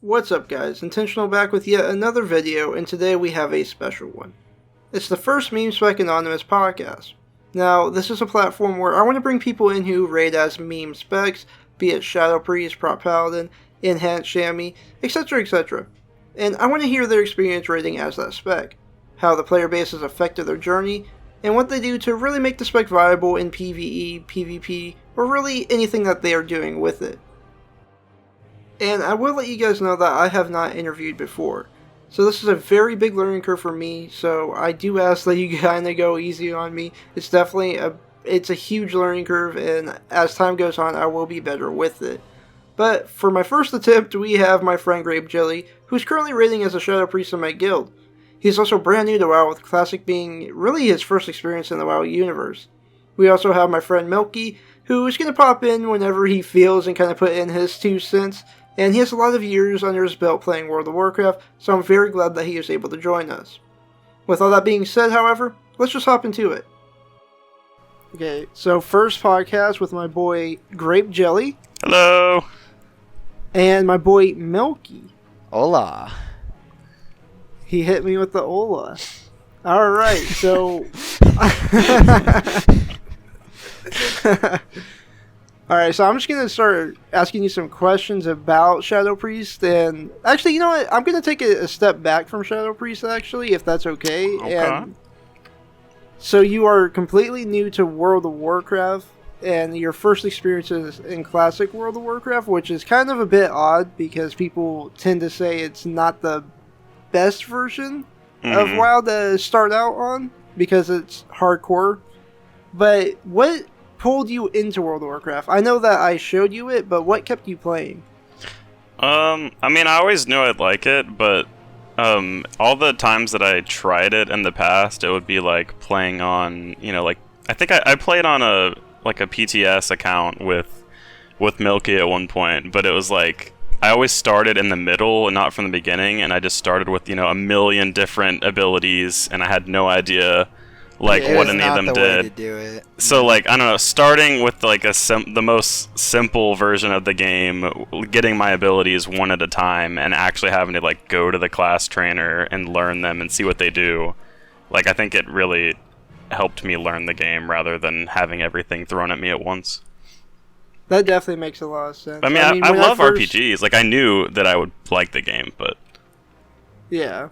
What's up guys, Intentional back with yet another video, and today we have a special one. It's the first Meme Spec Anonymous podcast. Now, this is a platform where I want to bring people in who raid as meme specs, be it ShadowPriest, Prop Paladin, Enhanced Shammy, etc, etc. And I want to hear their experience raiding as that spec, how the player base has affected their journey, and what they do to really make the spec viable in PvE, PvP, or really anything that they are doing with it. And I will let you guys know that I have not interviewed before. So this is a very big learning curve for me, so I do ask that you kind of go easy on me. It's definitely a huge learning curve, and as time goes on, I will be better with it. But for my first attempt, we have my friend Grapejelly, who's currently raiding as a ShadowPriest in my guild. He's also brand new to WoW, with Classic being really his first experience in the WoW universe. We also have my friend Milky, who is going to pop in whenever he feels and kind of put in his 2 cents. And he has a lot of years under his belt playing World of Warcraft, so I'm very glad that he is able to join us. With all that being said, however, let's just hop into it. Okay, so first podcast with my boy Grapejelly. Hello! And my boy Milky. Hola. He hit me with the hola. Alright, so... Alright, so I'm just going to start asking you some questions about ShadowPriest, and actually, you know what, I'm going to take a step back from ShadowPriest, actually, if that's okay. And so you are completely new to World of Warcraft, and your first experience is in Classic World of Warcraft, which is kind of a bit odd, because people tend to say it's not the best version of WoW to start out on, because it's hardcore. But what pulled you into World of Warcraft? I know that I showed you it, but what kept you playing? I mean, I always knew I'd like it, but all the times that I tried it in the past, it would be like playing on, you know, like I think I played on a PTS account with Milky at one point, but it was like I always started in the middle and not from the beginning, and I just started with, you know, a million different abilities, and I had no idea like what any of them did. To do it. So like, I don't know, starting with like the most simple version of the game, getting my abilities one at a time, and actually having to like go to the class trainer and learn them and see what they do. Like, I think it really helped me learn the game rather than having everything thrown at me at once. That definitely makes a lot of sense. I mean, I love RPGs. Like, I knew that I would like the game, but yeah.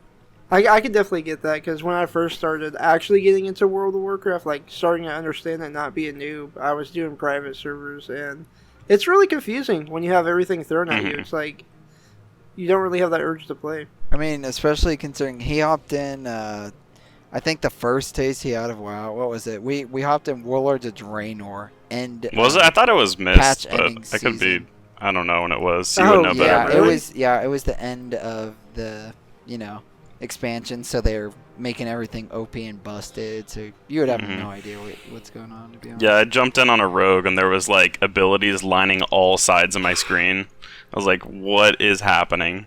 I could definitely get that, because when I first started actually getting into World of Warcraft, like starting to understand and not be a noob, I was doing private servers, and it's really confusing when you have everything thrown at you. It's like, you don't really have that urge to play. I mean, especially considering he hopped in, I think the first taste he had of WoW, what was it? We hopped in Warlords of Draenor. And was it? I thought it was Mist, but it could be, I don't know when it was. You would know better. It was the end of the, you know, expansion, so they're making everything OP and busted, so you would have no idea what's going on, to be honest. Yeah, I jumped in on a rogue, and there was like abilities lining all sides of my screen. I was like, what is happening?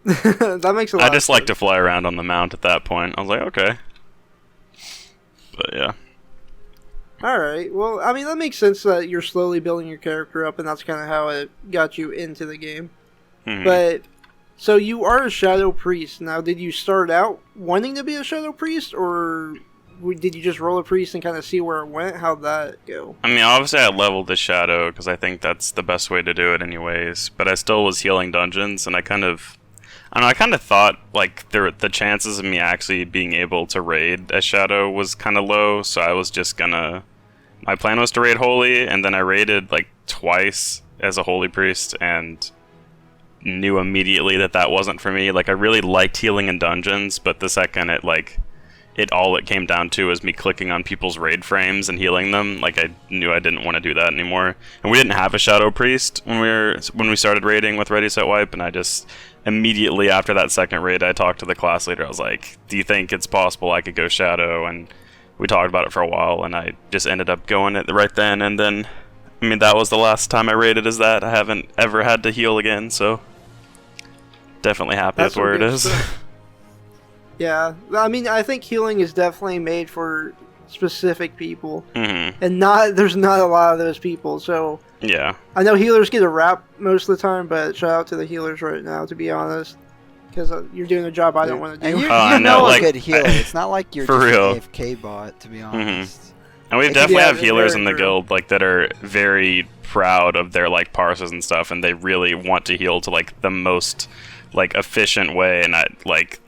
That makes a lot I just like to fly around on the mount at that point. I was like, okay. But yeah. Alright, well, I mean, that makes sense that you're slowly building your character up, and that's kind of how it got you into the game. But so you are a ShadowPriest. Now, did you start out wanting to be a ShadowPriest, or did you just roll a priest and kind of see where it went? How'd that go? I mean, obviously I leveled the Shadow, because I think that's the best way to do it anyways, but I still was healing dungeons, and I kind of thought, like, the chances of me actually being able to raid a Shadow was kind of low, so I was just gonna... My plan was to raid Holy, and then I raided, like, twice as a Holy Priest, and knew immediately that wasn't for me. Like, I really liked healing in dungeons, but the second it came down to was me clicking on people's raid frames and healing them. Like, I knew I didn't want to do that anymore. And we didn't have a Shadow Priest when we started raiding with Ready Set Wipe, and I just immediately after that second raid, I talked to the class leader. I was like, do you think it's possible I could go Shadow? And we talked about it for a while, and I just ended up going it right then. And then, I mean, that was the last time I raided as that. I haven't ever had to heal again, so definitely happy with where it is. Yeah, I mean, I think healing is definitely made for specific people, Mm-hmm. and there's not a lot of those people. So Yeah. I know healers get a rap most of the time, but shout out to the healers right now, to be honest, because you're doing a job I don't want to And do. you I know, know a like, good healer. It's not like you're for just real. an AFK bot, to be honest. And we Like, definitely yeah, have healers very in the true. guild like that are very proud of their like parses and stuff, and they really want to heal to like the most like efficient way. And I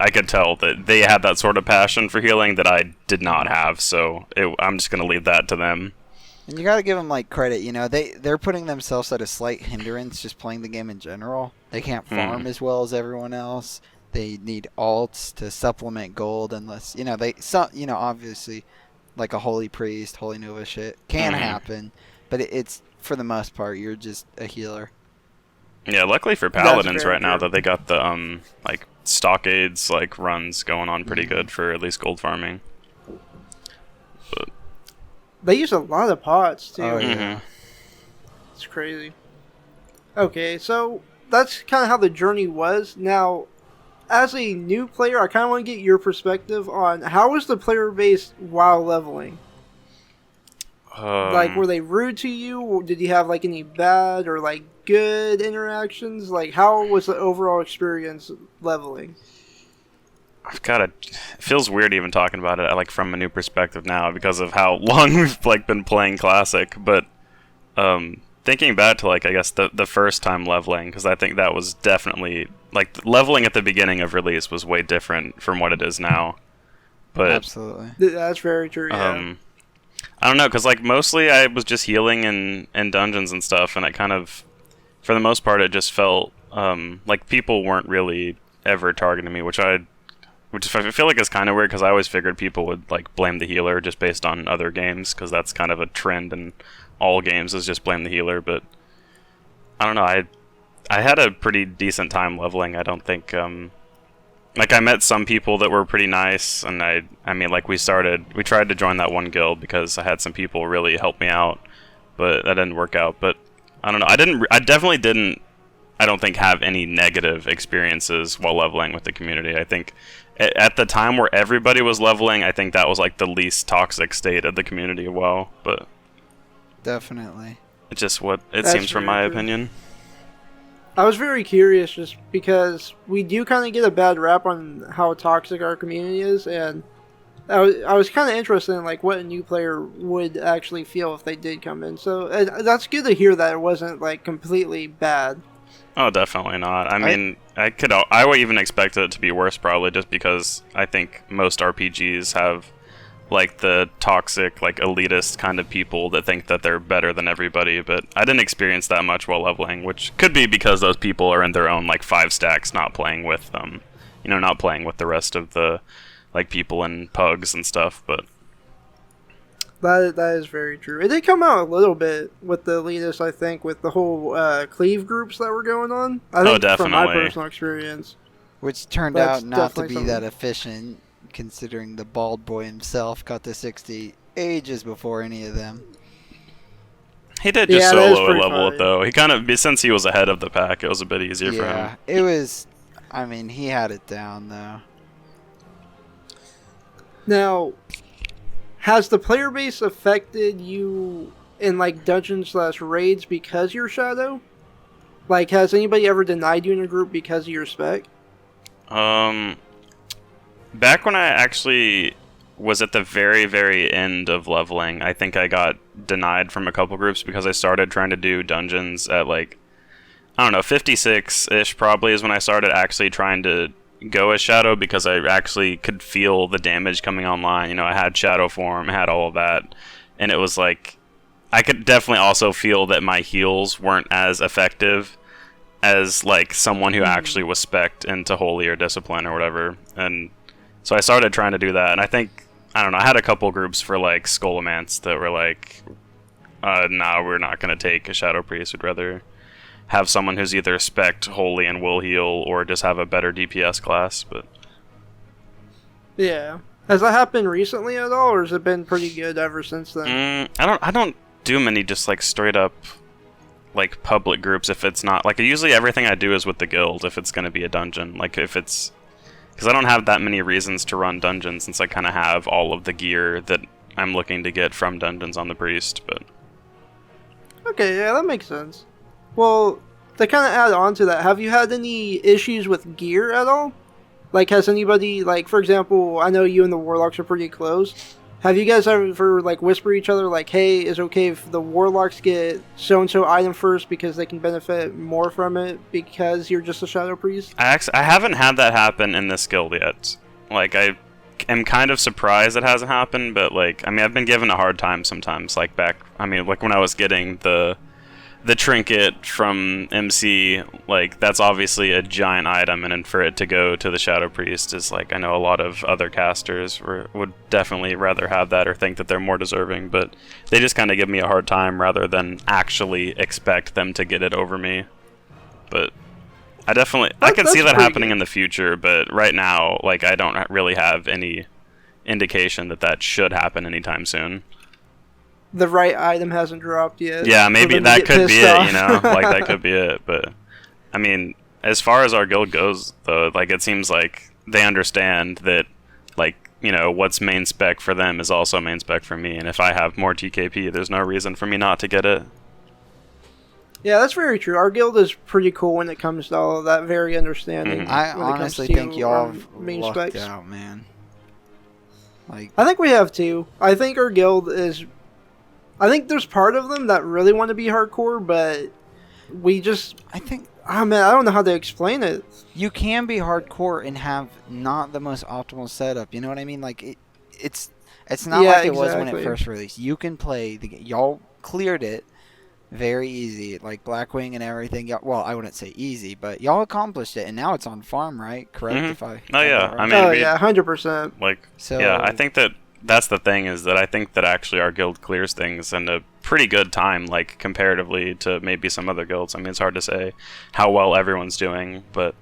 could tell that they had that sort of passion for healing that I did not have. So I'm just gonna leave that to them. And you gotta give them like credit. You know, they're putting themselves at a slight hindrance just playing the game in general. They can't farm as well as everyone else. They need alts to supplement gold, unless obviously, like a holy priest, holy nova shit can happen, but it's for the most part you're just a healer. Yeah, luckily for That's paladins very right now true. that they got the like stockades like runs going on pretty good for at least gold farming. But They use a lot of pots too. Oh, yeah. It's crazy. Okay, so that's kind of how the journey was. Now, as a new player, I kind of want to get your perspective on how was the player base while leveling? Like, were they rude to you? Or did you have like any bad or like good interactions? Like, how was the overall experience leveling? it feels weird even talking about it like from a new perspective now because of how long we've like been playing Classic. But thinking back to like I guess the first time leveling, because I think that was definitely like leveling at the beginning of release was way different from what it is now. But Absolutely. That's very true. Yeah. I don't know, because like mostly I was just healing in dungeons and stuff, and I kind of, for the most part, it just felt like people weren't really ever targeting me, which I feel like is kind of weird, because I always figured people would like blame the healer just based on other games, because that's kind of a trend in all games is just blame the healer. But I don't know, I had a pretty decent time leveling. I don't think like I met some people that were pretty nice, and I mean like we tried to join that one guild because I had some people really help me out, but that didn't work out. But I don't know, I definitely didn't, I don't think, have any negative experiences while leveling with the community. I think at the time where everybody was leveling, I think that was like the least toxic state of the community. Well, but Definitely. it's just what it That's seems from very my true. opinion. I was very curious just because we do kind of get a bad rap on how toxic our community is, and I was kind of interested in like what a new player would actually feel if they did come in. So that's good to hear that it wasn't like completely bad. Oh, definitely not. I mean, I would even expect it to be worse, probably, just because I think most RPGs have like the toxic, like elitist kind of people that think that they're better than everybody. But I didn't experience that much while leveling, which could be because those people are in their own like 5 stacks, not playing with not playing with the rest of the like people in pugs and stuff. But That is very true. It did come out a little bit with the elitists, I think, with the whole cleave groups that were going on. I think from my definitely. personal experience. Which turned That's out not to definitely be that efficient, considering the bald boy himself got to 60 ages before any of them. he did just Yeah, that is solo pretty level funny. it though. He kind of, since he was ahead of the pack, it was a bit easier for Yeah, him. it was. I mean, he had it down though. Now, has the player base affected you in like dungeons/raids because you're Shadow? Like, has anybody ever denied you in a group because of your spec? Back when I actually was at the very, very end of leveling, I think I got denied from a couple groups because I started trying to do dungeons at like, I don't know, 56-ish probably is when I started actually trying to go as Shadow, because I actually could feel the damage coming online. You know, I had Shadow form, I had all of that, and it was like, I could definitely also feel that my heals weren't as effective as like someone who actually was spec'd into Holy or Discipline or whatever. And so I started trying to do that, and I think, I don't know, I had a couple groups for like Skullomance that were like, nah, we're not going to take a ShadowPriest, we'd rather have someone who's either spec'd Holy and will heal, or just have a better DPS class. But Yeah. Has that happened recently at all, or has it been pretty good ever since then? I don't do many just like straight up like public groups if it's not like, usually everything I do is with the guild if it's going to be a dungeon, like if it's, because I don't have that many reasons to run dungeons since I kind of have all of the gear that I'm looking to get from dungeons on the priest. But Okay, yeah, that makes sense. Well, to kind of add on to that, have you had any issues with gear at all? Like, has anybody, like, for example, I know you and the Warlocks are pretty close. Have you guys ever, like, whisper each other, like, hey, is it okay if the Warlocks get so-and-so item first because they can benefit more from it because you're just a Shadow Priest? I haven't had that happen in this guild yet. Like, I am kind of surprised it hasn't happened, but, like, I mean, I've been given a hard time sometimes. Like, like, when I was getting the trinket from MC, like, that's obviously a giant item, and then for it to go to the Shadow Priest is, like, I know a lot of other casters would definitely rather have that or think that they're more deserving, but they just kind of give me a hard time rather than actually expect them to get it over me. But I could see that happening in the future, but right now, like, I don't really have any indication that should happen anytime soon. The right item hasn't dropped yet. Yeah, maybe that could be it, you know? Like, that could be it. But, I mean, as far as our guild goes, though, like, it seems like they understand that, like, you know, what's main spec for them is also main spec for me. And if I have more TKP, there's no reason for me not to get it. Yeah, that's very true. Our guild is pretty cool when it comes to all of that, very understanding. Mm-hmm. I honestly think y'all have lucked specs. out, man. Like, I think we have too. I think our guild is... I think there's part of them that really want to be hardcore, but we just... I think... Oh, man, I don't know how to explain it. You can be hardcore and have not the most optimal setup. You know what I mean? Like, it's not like it was when it first released. You can play... Y'all cleared it very easy. Like, Blackwing and everything. Well, I wouldn't say easy, but y'all accomplished it, and now it's on farm, right? Correct? Mm-hmm. If I... Oh, yeah. Right. I mean, Oh, yeah, 100%. Like, so, yeah, I think that's the thing, is that I think that actually our guild clears things in a pretty good time, like, comparatively to maybe some other guilds. I mean, it's hard to say how well everyone's doing, but...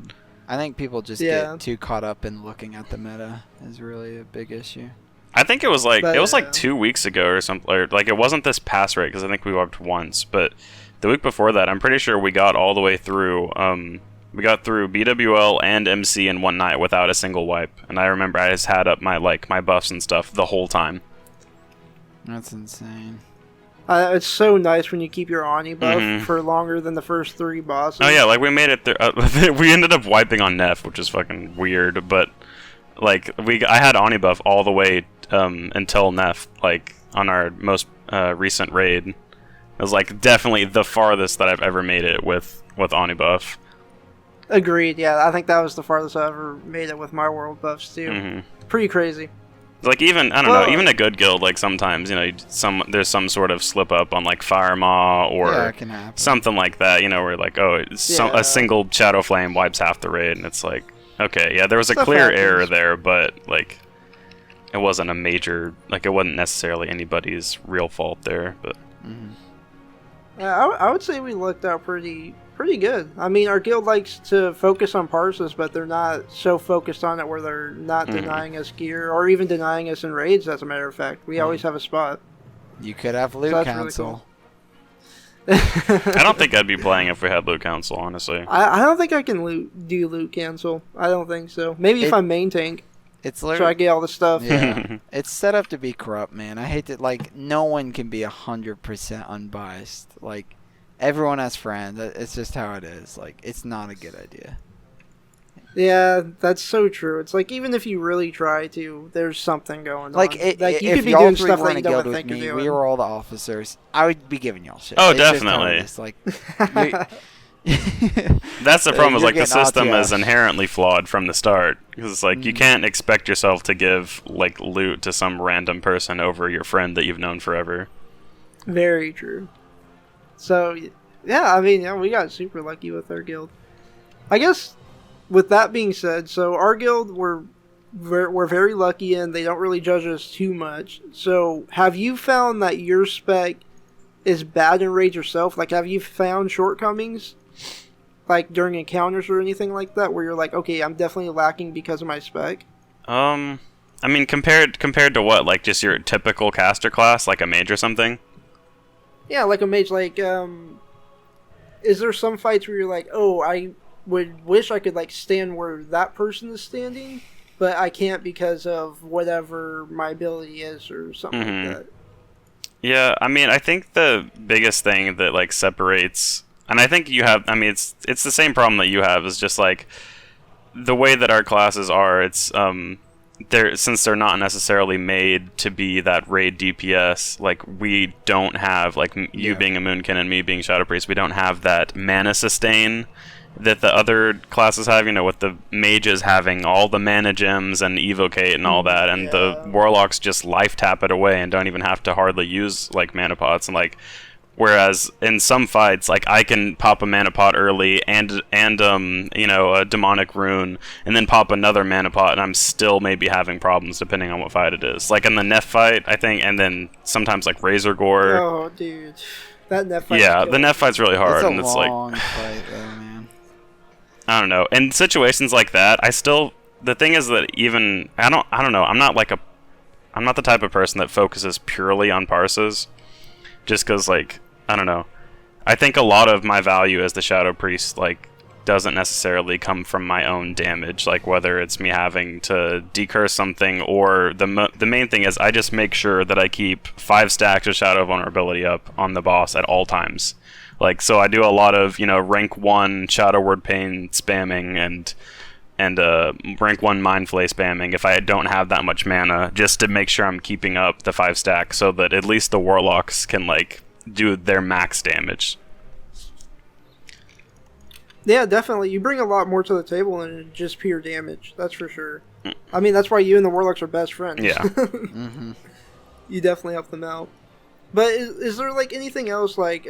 I think people just get too caught up in looking at the meta is really a big issue. I think it was like 2 weeks ago or something, or, like, it wasn't this pass rate, because I think we wiped once, but the week before that, I'm pretty sure we got all the way through, we got through BWL and MC in one night without a single wipe. And I remember I just had up my buffs and stuff the whole time. That's insane. It's so nice when you keep your Ani buff for longer than the first 3 bosses. Oh yeah, like, we made it through. We ended up wiping on Neff, which is fucking weird. But, like, I had Ani buff all the way until Neff, like, on our most recent raid. It was, like, definitely the farthest that I've ever made it with Ani buff. Agreed, yeah. I think that was the farthest I ever made it with my world buffs, too. Mm-hmm. Pretty crazy. Like, even, I don't know, even a good guild, like, sometimes, you know, there's some sort of slip-up on, like, Fire Maw or something like that, you know, where, like, a single Shadow Flame wipes half the raid, and it's like, okay, yeah, there was a clear error there, but, like, it wasn't a major, like, it wasn't necessarily anybody's real fault there, but... Yeah, I would say we looked out pretty good. I mean, our guild likes to focus on parses, but they're not so focused on it where they're not denying us gear or even denying us in raids, as a matter of fact. We always have a spot. You could have loot council. Really cool. I don't think I'd be playing if we had loot council, honestly. I don't think I can do loot cancel. I don't think so. Maybe if I'm main tank. It's so I get all the stuff. Yeah. It's set up to be corrupt, man. I hate that, like, no one can be 100% unbiased. Like, everyone has friends. It's just how it is. Like, it's not a good idea. Yeah, that's so true. It's like, even if you really try to, there's something going like, on. Like, you if could be y'all doing three stuff were that in you a don't guild think with you're me, doing. we were all the officers, I would be giving y'all shit. Oh, it's definitely. Just like, that's the problem, is, like, the system RTF. is inherently flawed from the start. Because it's like, you can't expect yourself to give, like, loot to some random person over your friend that you've known forever. Very true. So, yeah, I mean, yeah, we got super lucky with our guild. I guess, with that being said, so our guild, we're very lucky and they don't really judge us too much. So, have you found that your spec is bad in raids yourself? Like, have you found shortcomings, like, during encounters or anything like that, where you're like, okay, I'm definitely lacking because of my spec? I mean, compared to what? Like, just your typical caster class, like a mage or something? Yeah, like a mage, like, is there some fights where you're like, oh, I would wish I could, like, stand where that person is standing? but I can't because of whatever my ability is or something like that. Yeah, I mean, I think the biggest thing that like separates, and I think you have, I mean, it's the same problem that you have, is just like the way that our classes are. It's since they're not necessarily made to be that raid DPS. Like we don't have like you being a Moonkin and me being ShadowPriest. We don't have that mana sustain that the other classes have, you know, with the mages having all the mana gems and evocate and all that, and the warlocks just life tap it away and don't even have to hardly use like mana pots. And like, whereas in some fights, like I can pop a mana pot early and you know, a demonic rune, and then pop another mana pot, and I'm still maybe having problems depending on what fight it is. Like in the Neff fight, I think, and then sometimes like Razor Gore. Oh, dude, that Neff fight. Yeah, the Neff fight's really hard, and it's like fight, though, man. I don't know. In situations like that, the thing is that even I don't know. I'm not the type of person that focuses purely on parses, just because like I don't know. I think a lot of my value as the ShadowPriest like doesn't necessarily come from my own damage, like whether it's me having to decurse something, or the main thing is I just make sure that I keep 5 stacks of Shadow Vulnerability up on the boss at all times. Like, so I do a lot of, you know, rank 1 Shadow Word Pain spamming and rank 1 Mind Flay spamming if I don't have that much mana, just to make sure I'm keeping up the 5 stack so that at least the Warlocks can, like, do their max damage. Yeah, definitely. You bring a lot more to the table than just pure damage, that's for sure. I mean, that's why you and the Warlocks are best friends. Yeah. You definitely help them out. But is there, like, anything else, like,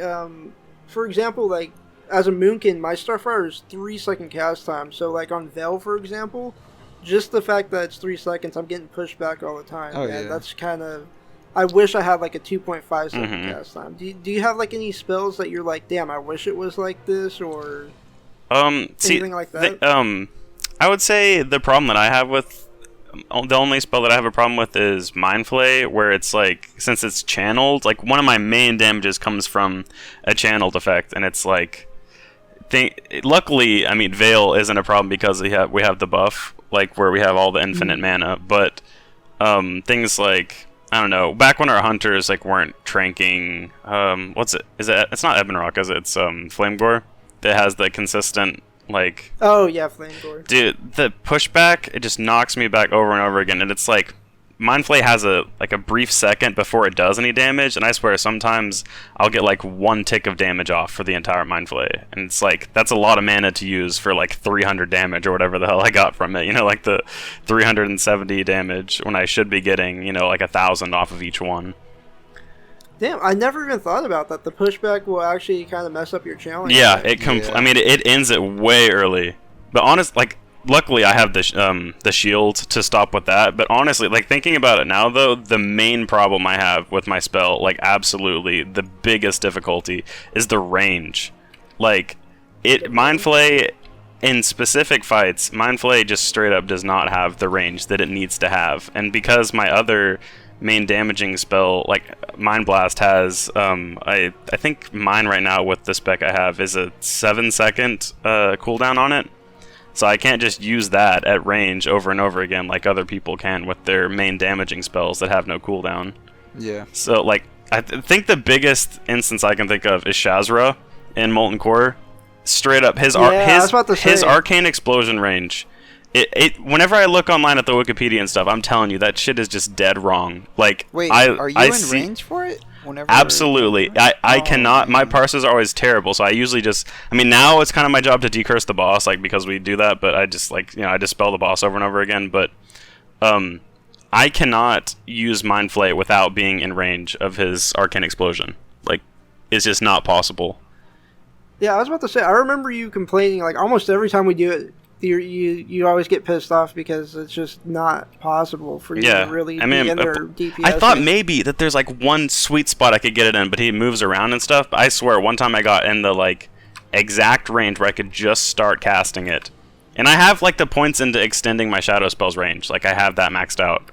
for example, like, as a Moonkin, my Starfire is 3-second cast time. So, like, on Veil, for example, just the fact that it's 3 seconds, I'm getting pushed back all the time. Oh, yeah. That's kind of... I wish I had, like, a 2.5 second cast time. Do you have, like, any spells that you're like, damn, I wish it was like this, or anything like that? I would say the problem that I have with... The only spell that I have a problem with is Mind Flay, where it's like, since it's channeled, like one of my main damages comes from a channeled effect, and it's like, luckily, I mean, Veil isn't a problem because we have the buff, like where we have all the infinite mana, but things like, I don't know, back when our hunters like weren't tranking, it's not Ebonrock, is it? It's Flamegore that has the consistent, like... Oh, yeah, Flamegore. Dude, the pushback, it just knocks me back over and over again, and it's like, Mind Flay has a brief second before it does any damage, and I swear sometimes I'll get like 1 tick of damage off for the entire Mind Flay, and it's like, that's a lot of mana to use for like 300 damage or whatever the hell I got from it, you know, like the 370 damage when I should be getting, you know, like 1,000 off of each one. Damn, I never even thought about that. The pushback will actually kind of mess up your challenge. Yeah, I mean, it ends it way early. But luckily I have the shield to stop with that. But honestly, like thinking about it now, though, the main problem I have with my spell, like absolutely the biggest difficulty, is the range. Like, Mind Flay in specific fights, Mind Flay just straight up does not have the range that it needs to have, and because my other main damaging spell, like Mind Blast, has I think mine right now with the spec I have is a 7-second cooldown on it, so I can't just use that at range over and over again like other people can with their main damaging spells that have no cooldown. Yeah. So like I think the biggest instance I can think of is Shazra in Molten Core. Straight up, his arcane explosion range. Whenever I look online at the Wikipedia and stuff, I'm telling you, that shit is just dead wrong. Like, wait, are you in range for it? Absolutely. I cannot. My parses are always terrible, so I usually just... I mean, now it's kind of my job to decurse the boss, like, because we do that, but I just, like, you know, I dispel the boss over and over again, but I cannot use Mind Flay without being in range of his arcane explosion. Like, it's just not possible. Yeah, I was about to say, I remember you complaining, like, almost every time we do it, you always get pissed off because it's just not possible for you to really be in their DPS. I thought maybe that there's like one sweet spot I could get it in, but he moves around and stuff. But I swear, one time I got in the like exact range where I could just start casting it. And I have like the points into extending my shadow spells range. Like I have that maxed out.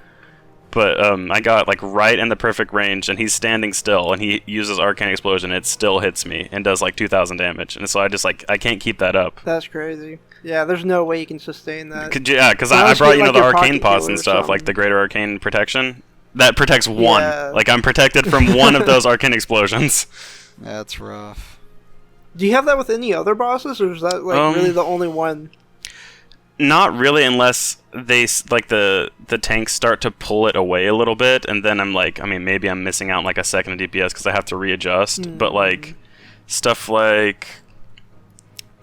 but I got like right in the perfect range, and he's standing still, and he uses Arcane Explosion, and it still hits me and does like 2,000 damage, and so I can't keep that up. That's crazy. Yeah, there's no way you can sustain that. Because I brought the arcane pots and stuff, like the greater arcane protection. That protects one. Yeah. Like I'm protected from one of those arcane explosions. That's rough. Do you have that with any other bosses, or is that like really the only one? Not really, unless they like the tanks start to pull it away a little bit, and then I'm like, I mean, maybe I'm missing out like a second of DPS because I have to readjust. But like stuff like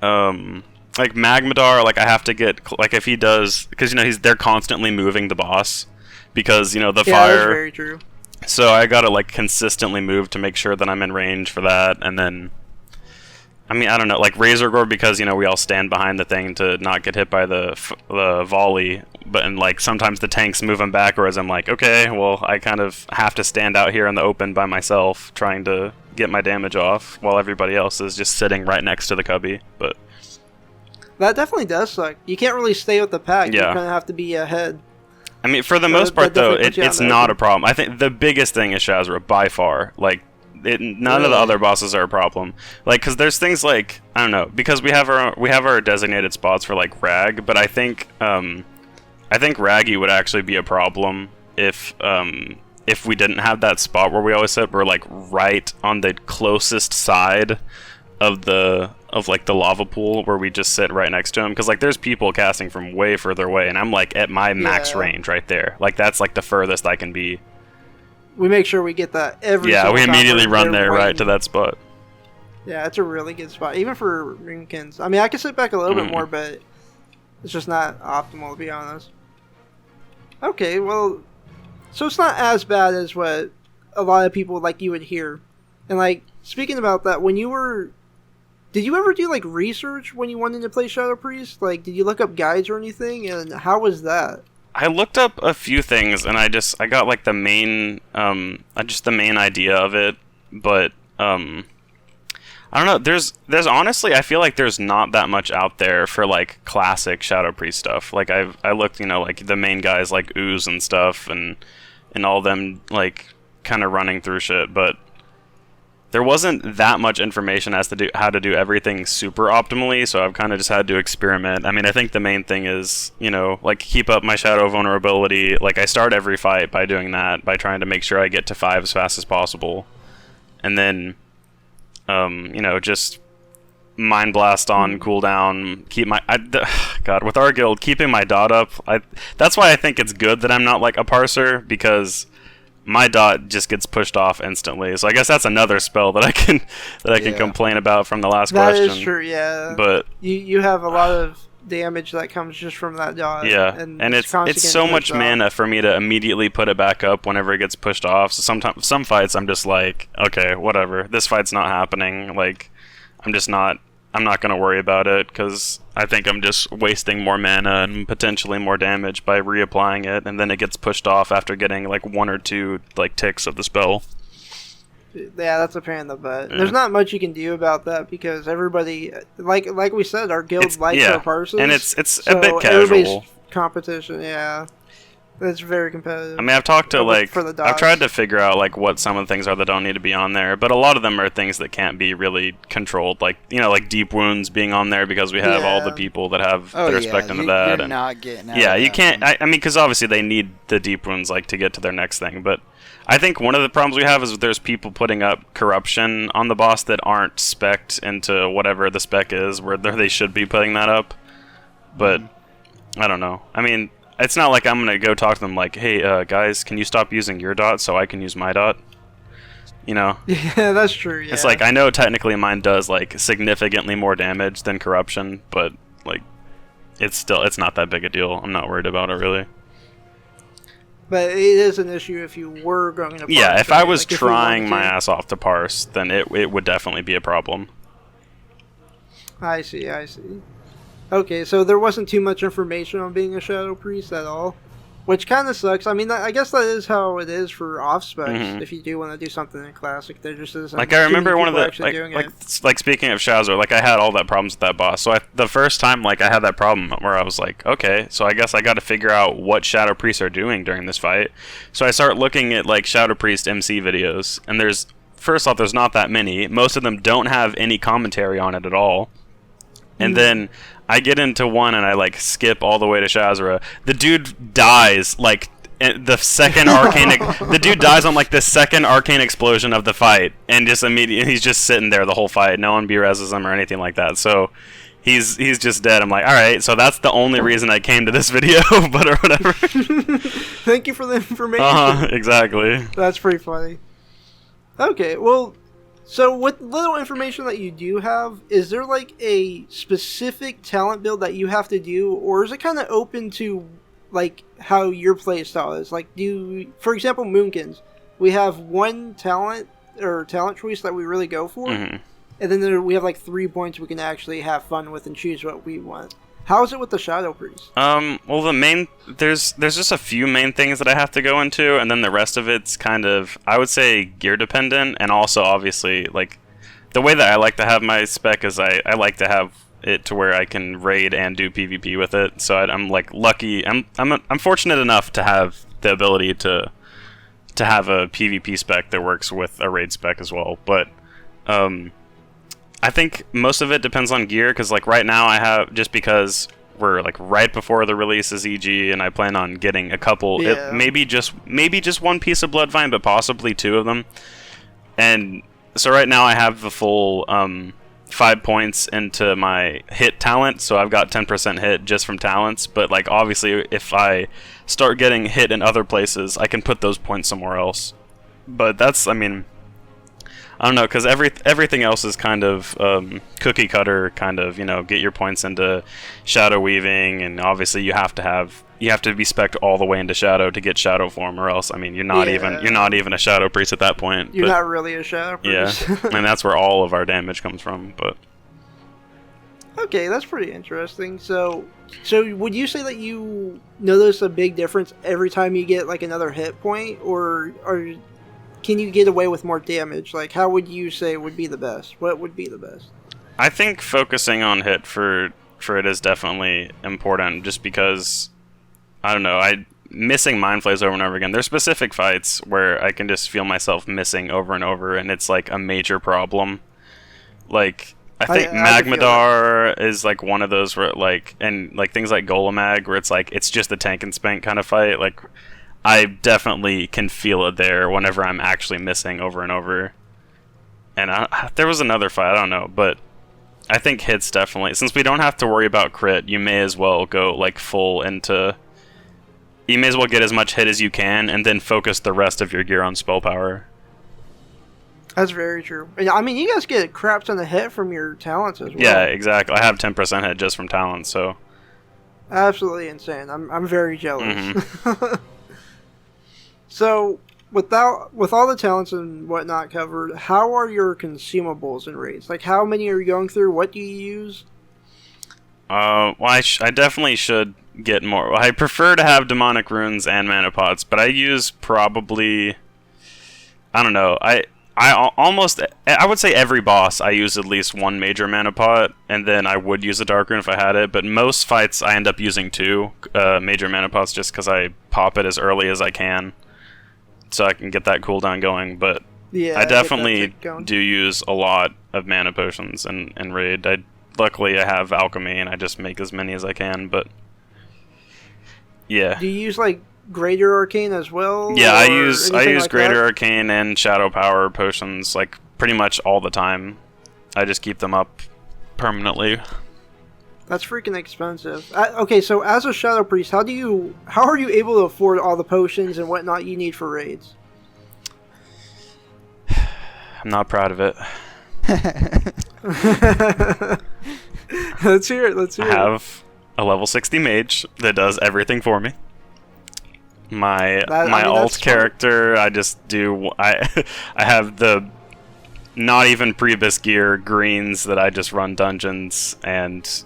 Magmadar, like I have to get like if he does, because they're constantly moving the boss because the fire. Yeah, that's very true. So I gotta like consistently move to make sure that I'm in range for that, and then I mean I don't know, like Razor Gore, because we all stand behind the thing to not get hit by the volley, but and like sometimes the tank's moving backwards. I'm like, okay, well I kind of have to stand out here in the open by myself trying to get my damage off while everybody else is just sitting right next to the cubby. But that definitely does suck. You can't really stay with the pack. Yeah. You kind of have to be ahead. I mean, for the most part, though, it's not a problem. I think the biggest thing is Shazra, by far. Like, none of the other bosses are a problem. Like, because there's things like, I don't know, because we have our designated spots for, like, Rag, but I think Raggy would actually be a problem if we didn't have that spot where we always sit. We're, like, right on the closest side of the lava pool where we just sit right next to him, because like there's people casting from way further away, and I'm like at my max range right there. Like that's like the furthest I can be. We make sure we get that every. Yeah, we immediately run there right to that spot. Yeah, it's a really good spot, even for Rinkins. I mean, I can sit back a little bit more, but it's just not optimal, to be honest. Okay, well, so it's not as bad as what a lot of people like you would hear. And like speaking about that, did you ever do like research when you wanted to play ShadowPriest? Like, did you look up guides or anything? And how was that? I looked up a few things, and I got like the main idea of it. But I don't know. There's honestly, I feel like there's not that much out there for like classic ShadowPriest stuff. Like I looked, like the main guys like Ooze and stuff, and all them like kind of running through shit, but there wasn't that much information as to how to do everything super optimally, so I've kind of just had to experiment. I mean, I think the main thing is, like, keep up my shadow vulnerability. Like, I start every fight by doing that, by trying to make sure I get to 5 as fast as possible. And then, just Mind Blast on cooldown, keep my... God, with our guild, keeping my dot up, that's why I think it's good that I'm not, like, a parser, because my dot just gets pushed off instantly. So I guess that's another spell that I can complain about from the last question. That is true, yeah. But you have a lot of damage that comes just from that dot. Yeah, and it's so much mana for me to immediately put it back up whenever it gets pushed off. So sometimes some fights I'm just like, okay, whatever. This fight's not happening. Like I'm not going to worry about it, because I think I'm just wasting more mana and potentially more damage by reapplying it, and then it gets pushed off after getting like 1 or 2 like ticks of the spell. Yeah, that's a pain in the butt. Yeah. There's not much you can do about that, because everybody, like we said, our guild likes our parsons. And it's so a bit casual. Competition, yeah. It's very competitive. I mean, I've talked to I've tried to figure out like what some of the things are that don't need to be on there, but a lot of them are things that can't be really controlled. Like like deep wounds being on there because we have all the people that have that are spec into that. You're not getting out yeah, of you that can't. one. I mean, because obviously they need the deep wounds like to get to their next thing. But I think one of the problems we have is there's people putting up corruption on the boss that aren't spec'd into whatever the spec is, where they should be putting that up. But I don't know. I mean, it's not like I'm going to go talk to them like, hey, guys, can you stop using your dot so I can use my dot? Yeah, that's true, yeah. It's like, I know technically mine does, like, significantly more damage than corruption, but, like, it's not that big a deal. I'm not worried about it, really. But it is an issue if you were going to parse. Yeah, if I was trying my ass off to parse, then it would definitely be a problem. I see. Okay, so there wasn't too much information on being a ShadowPriest at all? Which kind of sucks. I mean, I guess that is how it is for off specs. Mhm. If you do want to do something in classic, there just isn't. Like I remember too many one of people the actually doing it. like speaking of Shazzo, like I had all that problems with that boss. So the first time like I had that problem where I was like, okay, so I guess I got to figure out what ShadowPriests are doing during this fight. So I start looking at like ShadowPriest MC videos, and there's first off there's not that many. Most of them don't have any commentary on it at all. And then I get into one and I like skip all the way to Shazra. The dude dies like the second arcane. The dude dies on like the second arcane explosion of the fight, and just immediately he's just sitting there the whole fight. No one B-reses him or anything like that. So he's just dead. I'm like, all right. So that's the only reason I came to this video, but or whatever. Thank you for the information. Exactly. That's pretty funny. Okay, well. So, with little information that you do have, is there like a specific talent build that you have to do, or is it kind of open to like how your playstyle is? Like, for example, Moonkins, we have one talent or talent choice that we really go for, and then we have like 3 points we can actually have fun with and choose what we want. How is it with the ShadowPriest? Well, there's just a few main things that I have to go into, and then the rest of it's kind of, I would say, gear dependent, and also obviously like the way that I like to have my spec is I like to have it to where I can raid and do PvP with it. So I'm like lucky. I'm fortunate enough to have the ability to have a PvP spec that works with a raid spec as well, but I think most of it depends on gear, because like right now I have, just because we're like right before the release is EG, and I plan on getting a couple, maybe just one piece of Bloodvine, but possibly 2 of them. And so right now I have the full 5 points into my hit talent, so I've got 10% hit just from talents. But like obviously, if I start getting hit in other places, I can put those points somewhere else. But that's, I mean, I don't know, because everything else is kind of cookie cutter, kind of, you know, get your points into shadow weaving, and obviously you have to be spec'd all the way into shadow to get shadow form, or else, I mean, you're not even a shadow priest at that point. You're not really a shadow priest. Yeah, and that's where all of our damage comes from. But okay, that's pretty interesting. So would you say that you notice a big difference every time you get like another hit point, or can you get away with more damage? Like, how would you say would be the best? What would be the best? I think focusing on hit for it is definitely important, just because, I don't know, missing Mind Flays over and over again. There's specific fights where I can just feel myself missing over and over, and it's like a major problem. Like, I think Magmadar is like one of those where like, and like things like Golemag, where it's like, it's just a tank and spank kind of fight. Like, I definitely can feel it there whenever I'm actually missing over and over. And there was another fight, I don't know, but I think hits definitely, since we don't have to worry about crit, you may as well go like full into, you may as well get as much hit as you can, and then focus the rest of your gear on spell power. That's very true. I mean, you guys get a crap ton of hit from your talents as well. Yeah, exactly. I have 10% hit just from talents, so. Absolutely insane. I'm very jealous. So, with all the talents and whatnot covered, how are your consumables and raids? Like, how many are you going through? What do you use? Well, I definitely should get more. I prefer to have demonic runes and mana pots, but I use probably, I don't know, I would say every boss I use at least 1 major mana pot, and then I would use a dark rune if I had it, but most fights I end up using 2 major mana pots, just because I pop it as early as I can, so I can get that cooldown going. But yeah, I definitely do use a lot of mana potions in raid. Luckily I have alchemy, and I just make as many as I can, but yeah. Do you use like Greater Arcane as well? Yeah, I use Greater Arcane and Shadow Power potions like pretty much all the time. I just keep them up permanently. That's freaking expensive. Okay, so as a Shadow Priest, how are you able to afford all the potions and whatnot you need for raids? I'm not proud of it. Let's hear it. I have a level 60 mage that does everything for me. My alt character, I just do. I have the not even pre-abyss gear greens that I just run dungeons, and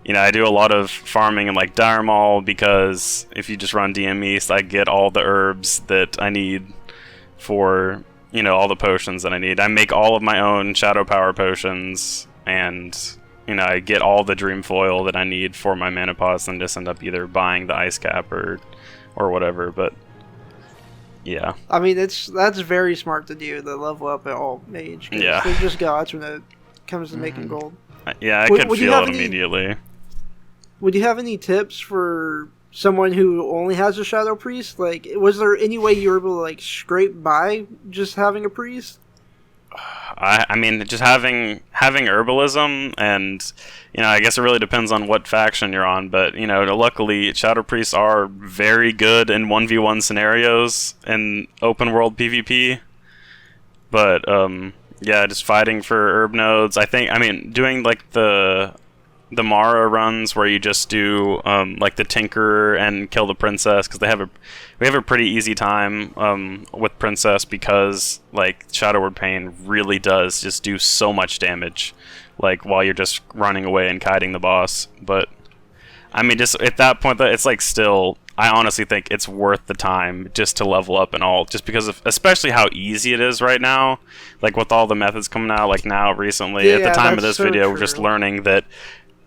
you know, I do a lot of farming in like Dire Maul, because if you just run DM East, I get all the herbs that I need for, you know, all the potions that I need. I make all of my own Shadow Power potions, and, you know, I get all the Dream Foil that I need for my mana pots, and just end up either buying the Ice Cap or whatever, but yeah. I mean, that's very smart to do, the level up at all mage. Yeah. They're just gods when it comes to making gold. Yeah, I could feel it immediately. Would you have any tips for someone who only has a Shadow Priest? Like, was there any way you were able to, like, scrape by just having a priest? I mean, just having herbalism, and, you know, I guess it really depends on what faction you're on, but, you know, luckily Shadow Priests are very good in 1v1 scenarios in open world PvP. But yeah, just fighting for herb nodes. I mean, doing like the Mara runs where you just do like the Tinker and kill the Princess, because we have a pretty easy time with Princess, because like Shadow Word Pain really does just do so much damage, like while you're just running away and kiting the boss. But I mean, just at that point, it's like still, I honestly think it's worth the time just to level up and all, just because of especially how easy it is right now, like with all the methods coming out, like now recently. Yeah, at the time of this video, we're just learning that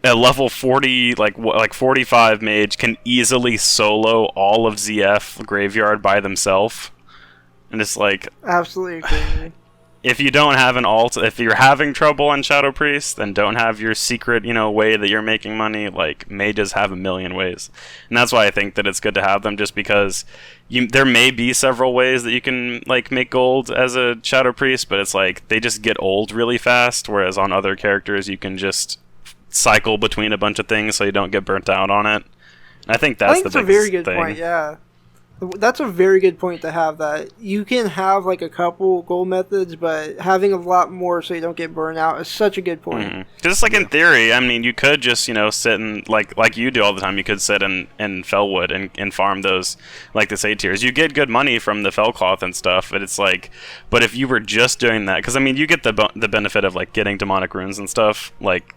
a level 40, like 45 mage can easily solo all of ZF Graveyard by themselves. And it's like, absolutely crazy. If you don't have an alt, if you're having trouble on Shadow Priest, then don't have your secret, you know, way that you're making money. Like, mages have a million ways. And that's why I think that it's good to have them, just because there may be several ways that you can, like, make gold as a Shadow Priest, but it's like, they just get old really fast, whereas on other characters you can just cycle between a bunch of things so you don't get burnt out on it. And I think that's the biggest thing. That's a very good point, yeah. That's a very good point to have, that you can have like a couple gold methods, but having a lot more so you don't get burned out is such a good point. Mm-hmm. Just like in theory, I mean, you could just, you know, sit and like you do all the time, you could sit in Fellwood and farm those, like the A tiers. You get good money from the Fellcloth and stuff, but it's like, but if you were just doing that, because I mean, you get the benefit of like getting demonic runes and stuff, like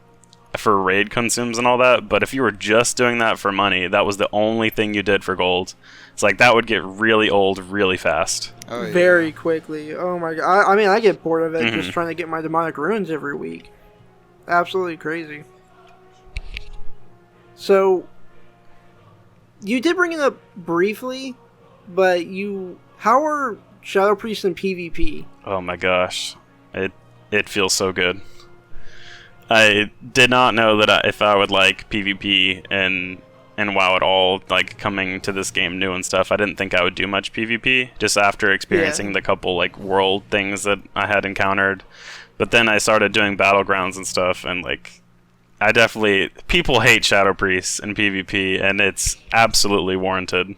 for raid consumes and all that, but if you were just doing that for money, that was the only thing you did for gold, it's like that would get really old really fast. Oh, yeah. Very quickly. Oh my god. I mean, I get bored of it just trying to get my demonic runes every week. Absolutely crazy. So, you did bring it up briefly, but how are Shadow Priests in PvP? Oh my gosh. It feels so good. I did not know that if I would like PvP and WoW at all, like coming to this game new and stuff. I didn't think I would do much PvP, just after experiencing the couple like world things that I had encountered. But then I started doing battlegrounds and stuff, and like people hate Shadow Priests in PvP, and it's absolutely warranted.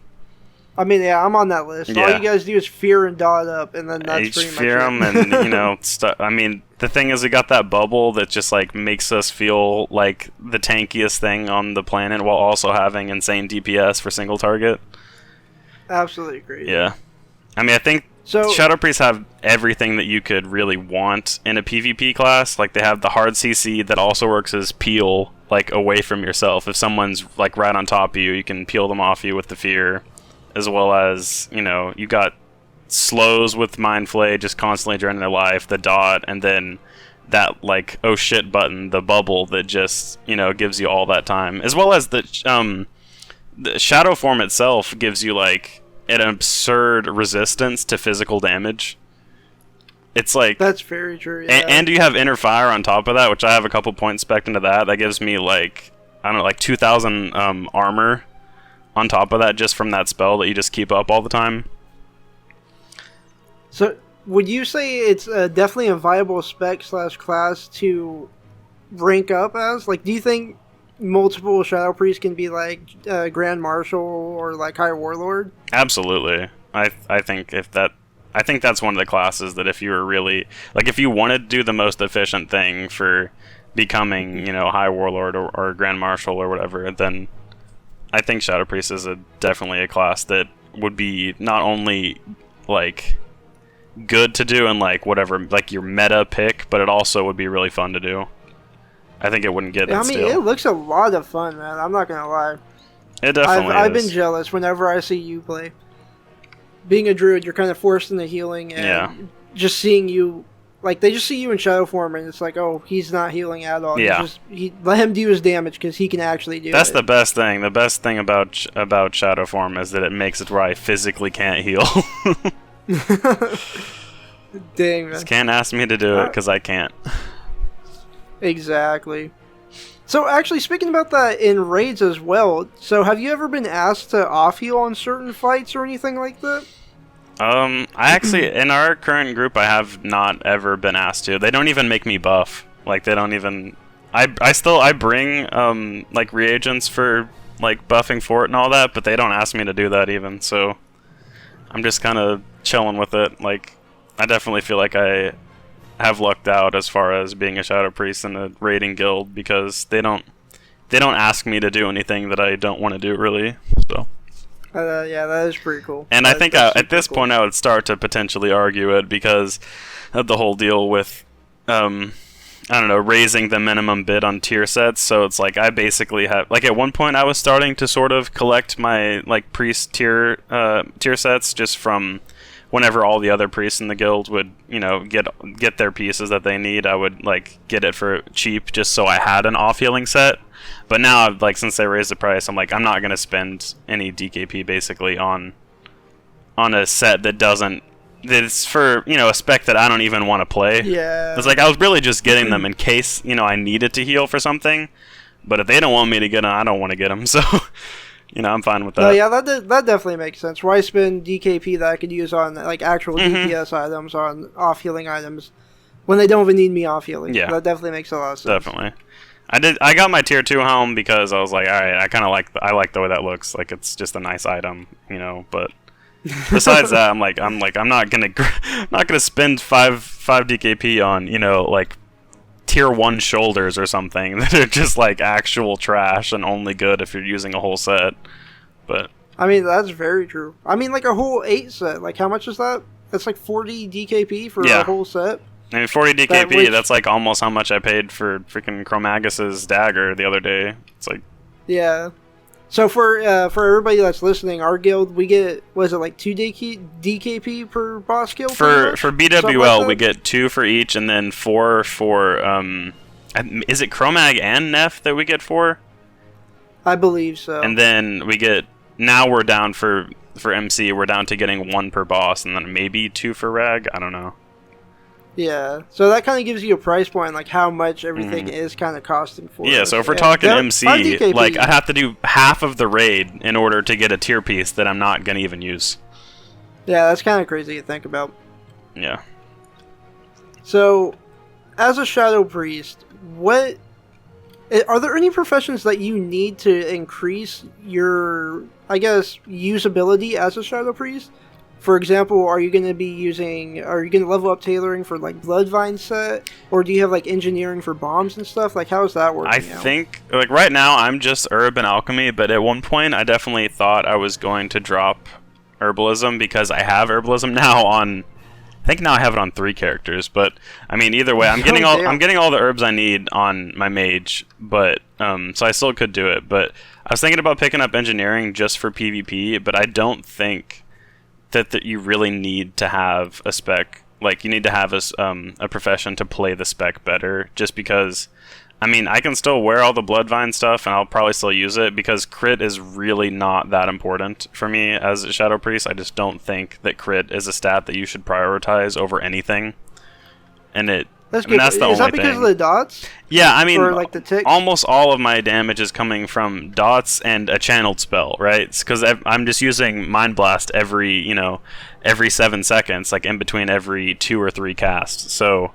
I mean, yeah, I'm on that list. Yeah. All you guys do is fear and dot up, and then that's pretty much fear them, it. and you know, I mean, the thing is, we got that bubble that just like makes us feel like the tankiest thing on the planet, while also having insane DPS for single target. Absolutely crazy. Yeah, I mean, I think Shadow Priests have everything that you could really want in a PvP class. Like, they have the hard CC that also works as peel, like away from yourself. If someone's like right on top of you, you can peel them off you with the fear. As well as, you know, you got slows with Mind Flay just constantly draining their life, the dot, and then that, like, oh shit button, the bubble that just, you know, gives you all that time. As well as the Shadow form itself gives you, like, an absurd resistance to physical damage. It's like... That's very true, yeah. And you have Inner Fire on top of that, which I have a couple points spec'd into that. That gives me, like, I don't know, like 2,000 armor on top of that, just from that spell that you just keep up all the time. So, would you say it's definitely a viable spec/class to rank up as? Like, do you think multiple Shadow Priests can be like Grand Marshal or like High Warlord? Absolutely. I think that's one of the classes that if you were really, like, if you wanted to do the most efficient thing for becoming, you know, High Warlord or Grand Marshal or whatever, then I think Shadow Priest is definitely a class that would be not only, like, good to do in, like, whatever, like, your meta pick, but it also would be really fun to do. I think it wouldn't get I it mean, still. it looks a lot of fun, man. I'm not gonna lie. It definitely I've is. been jealous whenever I see you play. Being a druid, you're kind of forced into healing, and just seeing you, like, they just see you in shadow form, and it's like, oh, he's not healing at all. Yeah. Let him do his damage, because he can actually do it. That's the best thing. The best thing about shadow form is that it makes it where I physically can't heal. Dang, man. Just can't ask me to do it, because I can't. Exactly. So, actually, speaking about that in raids as well, so have you ever been asked to off-heal on certain fights or anything like that? I actually, in our current group, I have not ever been asked to. They don't even make me buff. Like, they don't even... I bring, like, reagents for, like, buffing fort and all that, but they don't ask me to do that even, so... I'm just kind of chilling with it. Like, I definitely feel like I have lucked out as far as being a Shadow Priest in a raiding guild, because they don't ask me to do anything that I don't want to do, really, so... Yeah, that is pretty cool. And I think at this point I would start to potentially argue it because of the whole deal with, I don't know, raising the minimum bid on tier sets. So it's like I basically have, like at one point I was starting to sort of collect my like priest tier sets just from whenever all the other priests in the guild would, you know, get their pieces that they need. I would like get it for cheap just so I had an off healing set. But now, like, since they raised the price, I'm like, I'm not gonna spend any DKP basically on a set that's for, you know, a spec that I don't even want to play. Yeah. It's like I was really just getting them in case, you know, I needed to heal for something. But if they don't want me to get them, I don't want to get them. So, you know, I'm fine with that. No, yeah, that definitely makes sense. Why spend DKP that I could use on like actual DPS items on off healing items when they don't even need me off healing? Yeah, that definitely makes a lot of sense. Definitely. I got my tier 2 helm because I was like, all right, I kind of like the way that looks. Like it's just a nice item, you know. But besides that, I'm not gonna spend five DKP on, you know, like tier 1 shoulders or something that are just like actual trash and only good if you're using a whole set. But I mean, that's very true. I mean, like a whole 8 set. Like how much is that? That's like 40 DKP for a whole set. I mean, 40 DKP, that's like almost how much I paid for freaking Chromagus's dagger the other day. It's like... Yeah. So for everybody that's listening, our guild, we get, was it like 2 DKP per boss kill? For BWL, we get 2 for each, and then 4 for... is it Chromag and Neff that we get 4? I believe so. And then we get... Now we're down for MC, we're down to getting 1 per boss, and then maybe 2 for Rag? I don't know. Yeah, so that kind of gives you a price point, like how much everything is kind of costing for. Yeah, so if we're talking MC, like I have to do half of the raid in order to get a tier piece that I'm not gonna even use. Yeah, that's kind of crazy to think about. Yeah. So, as a Shadow Priest, are there any professions that you need to increase your, I guess, usability as a Shadow Priest? For example, are you going to level up tailoring for like Bloodvine set? Or do you have like engineering for bombs and stuff? Like how is that working I think, like right now I'm just herb and alchemy, but at one point I definitely thought I was going to drop herbalism because I have herbalism now on, I think now I have it on 3 characters, but I mean either way, I'm getting all the herbs I need on my mage, but so I still could do it, but I was thinking about picking up engineering just for PvP, but I don't think that you really need to have a spec, like you need to have a profession to play the spec better, just because, I mean, I can still wear all the Bloodvine stuff and I'll probably still use it because crit is really not that important for me as a Shadow Priest. I just don't think that crit is a stat that you should prioritize over anything. And that's the only thing. Is that because of the dots? Yeah, I mean, like the ticks? Almost all of my damage is coming from dots and a channeled spell, right? Because I'm just using Mind Blast every 7 seconds, like in between every 2 or 3 casts. So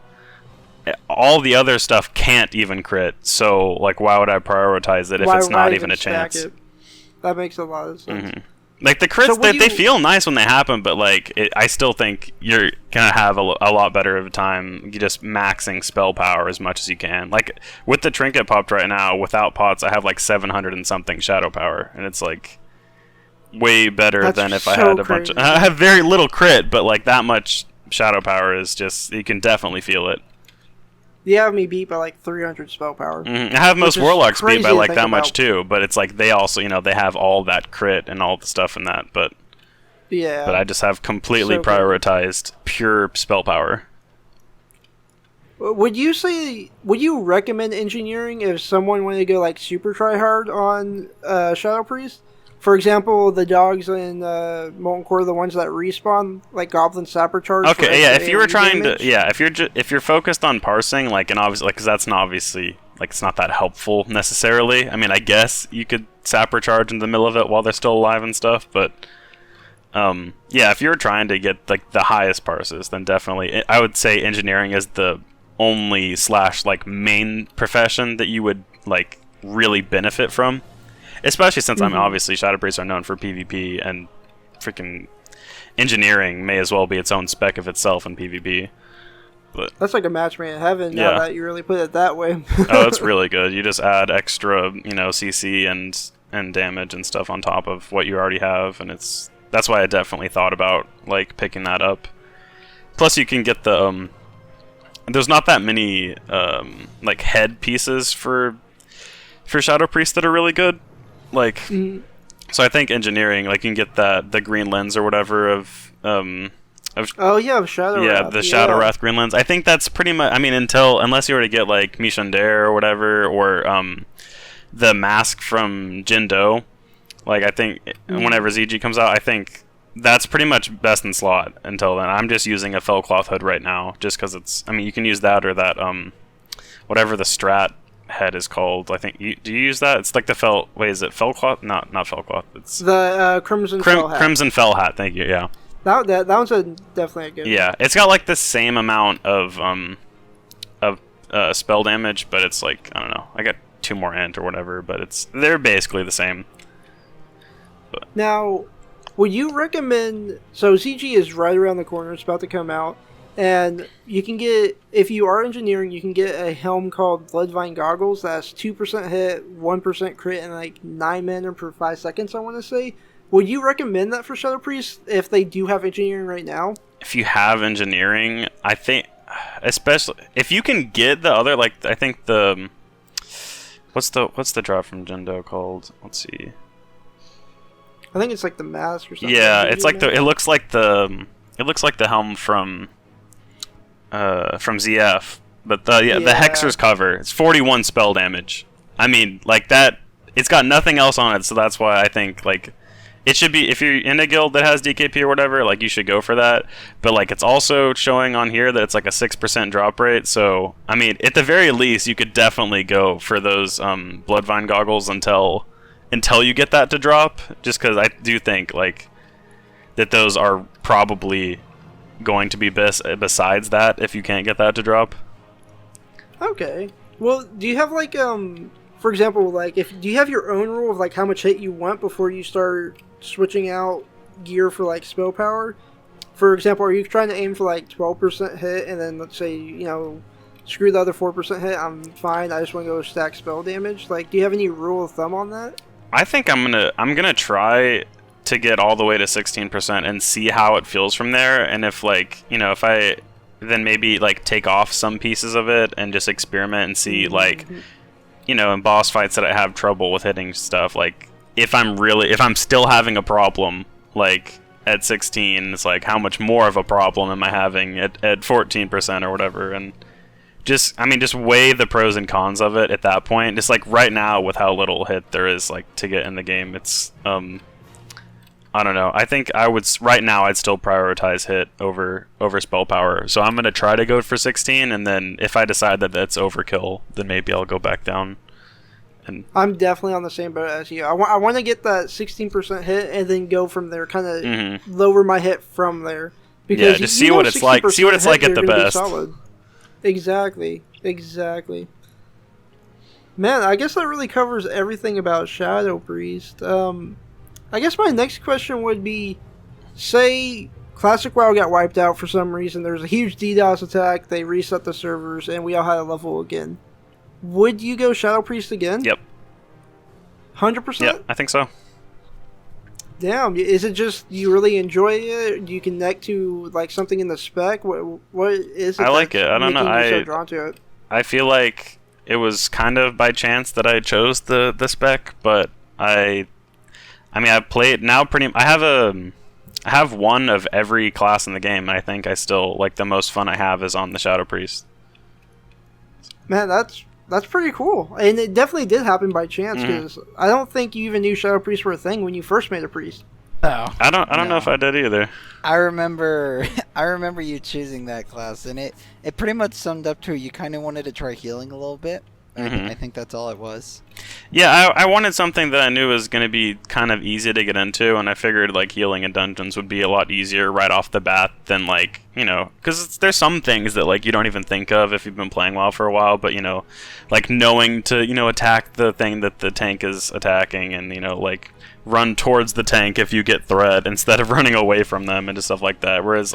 all the other stuff can't even crit. So like, why would I prioritize it if it's not even a chance? That makes a lot of sense. Mm-hmm. Like the crits, they feel nice when they happen, but like I still think you're gonna have a lot better of a time just maxing spell power as much as you can. Like with the trinket popped right now, without pots, I have like 700 and something shadow power, and it's like way better than if I had a bunch. I have very little crit, but like that much shadow power is just, you can definitely feel it. You have me beat by like 300 spell power. I have most Which is warlocks beat crazy by to like think that much about. too, but it's like they also, they have all that crit and all the stuff in that, but Yeah. I just have completely So good. prioritized pure spell power. Would you recommend engineering if someone wanted to go like super try hard on ShadowPriest? For example, the dogs in Molten Core, the ones that respawn, like Goblin Sapper Charge. Okay, yeah, if you were AoE trying damage. to, yeah, if you're focused on parsing, like, and obviously, like, because that's not obviously, like, it's not that helpful necessarily. I mean, I guess you could sapper charge in the middle of it while they're still alive and stuff, but, yeah, if you're trying to get, like, the highest parses, then definitely, I would say engineering is the only / like, main profession that you would, like, really benefit from. Especially since, I mean, obviously, ShadowPriests are known for PvP, and freaking engineering may as well be its own spec of itself in PvP. But That's like a match made in heaven. Yeah. Now that you really put it that way. oh, it's really good. You just add extra, CC and damage and stuff on top of what you already have, and that's why I definitely thought about like picking that up. Plus, you can get the there's not that many like head pieces for ShadowPriest that are really good. Like, so I think engineering, like, you can get the green lens or whatever of Oh yeah, of Shadow Wrath. the Shadow Wrath green lens. I think that's pretty much. I mean, unless you were to get like Mishandare or whatever, or the mask from Jindo. Like, I think whenever ZG comes out, I think that's pretty much best in slot until then. I'm just using a Fellcloth hood right now, just because it's. I mean, you can use that or that whatever the strat head is called. I think do you use that? It's like the fell. Wait, is it Fellcloth? Not Fellcloth. It's The Crimson Fell hat. Crimson Fell hat. Thank you. Yeah. That one's definitely a good. Yeah, it's got like the same amount of spell damage, but it's like, I don't know. I got 2 more int or whatever, but they're basically the same. Now, would you recommend? So ZG is right around the corner. It's about to come out, and you can get, if you are engineering, you can get a helm called Bloodvine Goggles. That's 2% hit, 1% crit, and like 9 mana per 5 seconds. I want to say. Would you recommend that for ShadowPriest if they do have engineering right now? If you have engineering, I think, especially if you can get the other, like, I think the what's the drop from Jindo called? Let's see. I think it's like the mask or something. Yeah, it's like it looks like the helm from ZF, but the Hexer's cover. It's 41 spell damage. I mean, like that. It's got nothing else on it, so that's why I think like. It should be, if you're in a guild that has DKP or whatever, like, you should go for that. But, like, it's also showing on here that it's, like, a 6% drop rate. So, I mean, at the very least, you could definitely go for those Bloodvine Goggles until you get that to drop. Just because I do think, like, that those are probably going to be best besides that if you can't get that to drop. Okay. Well, do you have, like, for example, like, do you have your own rule of, like, how much hit you want before you start switching out gear for like spell power? For example, are you trying to aim for like 12% hit and then let's say, screw the other 4% hit, I'm fine, I just want to go stack spell damage? Like, do you have any rule of thumb on that? I think I'm gonna try to get all the way to 16% and see how it feels from there, and if like, if I then maybe like take off some pieces of it and just experiment and see like, in boss fights that I have trouble with hitting stuff, like if I'm still having a problem, like at 16, it's like how much more of a problem am I having at 14% or whatever, and just weigh the pros and cons of it at that point. Just like right now with how little hit there is like to get in the game, it's I don't know. I think right now I'd still prioritize hit over spell power. So I'm gonna try to go for 16, and then if I decide that that's overkill, then maybe I'll go back down. And I'm definitely on the same boat as you. I want to get that 16% hit and then go from there, kind of lower my hit from there. Because yeah, just see what it's like. See what it's like at the best. Solid. Exactly. Man, I guess that really covers everything about ShadowPriest. I guess my next question would be, say Classic WoW got wiped out for some reason, there's a huge DDoS attack, they reset the servers, and we all had a level again. Would you go ShadowPriest again? Yep. 100%? Yep, I think so. Damn, is it just you really enjoy it? Do you connect to like something in the spec? What is it? I like it. I don't know. So drawn to it? I feel like it was kind of by chance that I chose the spec, but I mean, I've played now I have one of every class in the game, and I think I still, like, the most fun I have is on the ShadowPriest. Man, that's pretty cool. And it definitely did happen by chance, because I don't think you even knew ShadowPriests were a thing when you first made a priest. Oh, I don't know if I did either. I remember you choosing that class, and it pretty much summed up to you kind of wanted to try healing a little bit. I think that's all it was. Yeah, I wanted something that I knew was going to be kind of easy to get into, and I figured, like, healing in dungeons would be a lot easier right off the bat than, like, you know, because there's some things that, like, you don't even think of if you've been playing WoW for a while, but, you know, like, knowing to, you know, attack the thing that the tank is attacking, and, you know, like, run towards the tank if you get threat instead of running away from them and stuff like that. Whereas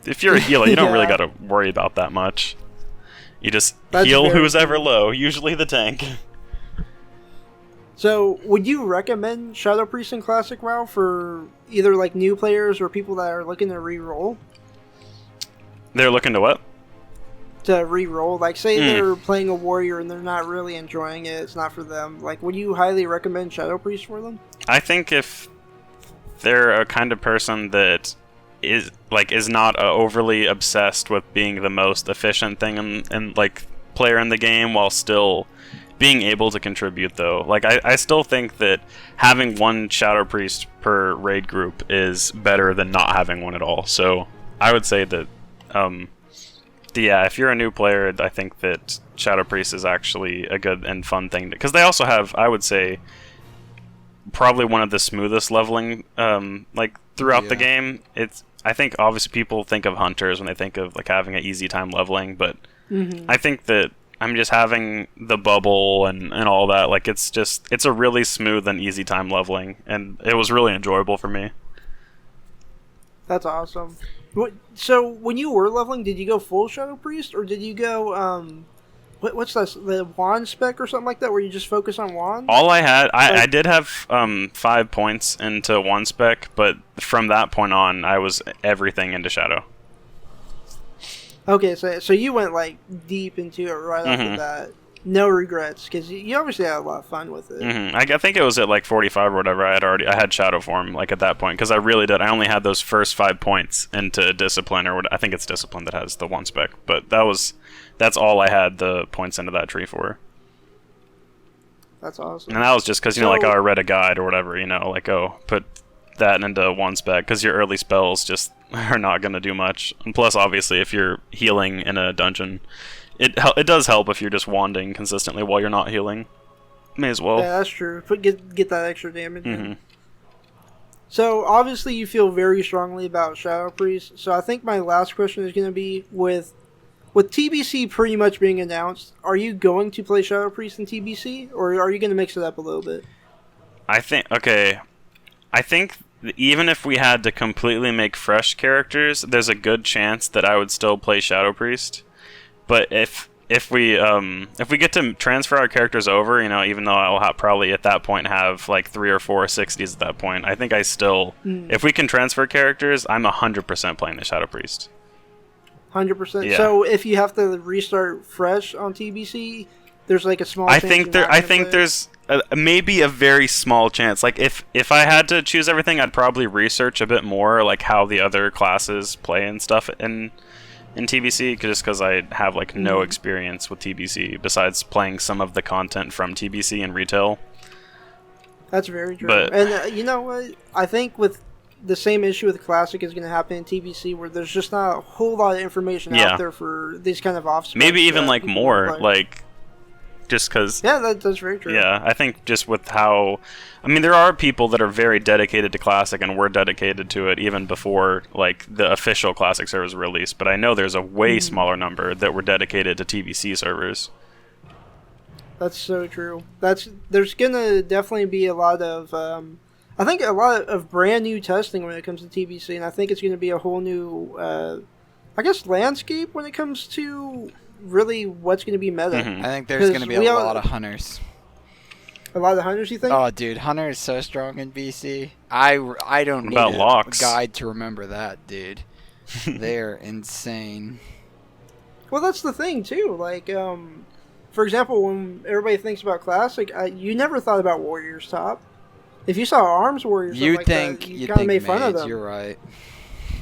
if you're a healer, you don't really got to worry about that much. You just heal who's ever low, usually the tank. So, would you recommend ShadowPriest in Classic WoW for either, like, new players or people that are looking to re-roll? They're looking to what? To re-roll. Like, say they're playing a warrior and they're not really enjoying it, it's not for them. Like, would you highly recommend ShadowPriest for them? I think if they're a kind of person that is not overly obsessed with being the most efficient thing and like player in the game while still being able to contribute, though. Like, I still think that having one ShadowPriest per raid group is better than not having one at all. So I would say that if you're a new player, I think that ShadowPriest is actually a good and fun thing, because they also have, I would say, probably one of the smoothest leveling like throughout the game. I think obviously people think of hunters when they think of, like, having an easy time leveling, but I think that I'm just having the bubble and all that, like, it's a really smooth and easy time leveling, and it was really enjoyable for me. That's awesome. So, when you were leveling, did you go full ShadowPriest, or did you go, what's that, the wand spec or something like that, where you just focus on wands? All I had, I did have 5 points into one spec, but from that point on, I was everything into Shadow. Okay, so you went, like, deep into it right off the bat. No regrets, because you obviously had a lot of fun with it. I think it was at, like, 45 or whatever. I had Shadow form, like, at that point, because I really did. I only had those first 5 points into Discipline, or I think it's Discipline that has the one spec, but that's all I had the points into that tree for. That's awesome. And that was just because, you know, like, I read a guide or whatever, you know, like, put that into one spec, because your early spells just are not going to do much. And plus, obviously, if you're healing in a dungeon, it does help if you're just wanding consistently while you're not healing. May as well. Yeah, that's true. Get that extra damage in. So, obviously, you feel very strongly about ShadowPriest. So, I think my last question is going to be, with TBC pretty much being announced, are you going to play ShadowPriest in TBC, or are you going to mix it up a little bit? I think even if we had to completely make fresh characters, there's a good chance that I would still play ShadowPriest. But if we get to transfer our characters over, you know, even though I'll probably at that point have like 3 or 4 60s at that point, I think I still, if we can transfer characters, I'm 100% playing the ShadowPriest. 100%. Yeah. So if you have to restart fresh on TBC, there's like a small. I think there's maybe a very small chance. Like if I had to choose everything, I'd probably research a bit more, like how the other classes play and stuff in TBC, just because I have like no experience with TBC besides playing some of the content from TBC in retail. That's very true. But, and you know what? I think with the same issue with Classic is going to happen in TBC, where there's just not a whole lot of information out there for these kind of off. Maybe even like more, like just because. Yeah, that's very true. Yeah, I think just with how, I mean, there are people that are very dedicated to Classic and were dedicated to it even before like the official Classic servers were released. But I know there's a way smaller number that were dedicated to TBC servers. That's so true. There's gonna definitely be a lot of I think a lot of brand new testing when it comes to TBC, and I think it's gonna be a whole new I guess landscape when it comes to really what's gonna be meta. I think there's gonna be a lot of hunters. A lot of hunters, you think? Oh, dude, Hunter is so strong in BC. I don't need locks? A guide to remember that, dude. They're insane. Well, that's the thing too. Like, for example, when everybody thinks about Classic, you never thought about Warriors top. If you saw Arms Warriors, You like think that, you kind of think made fun of maids, them. You're right.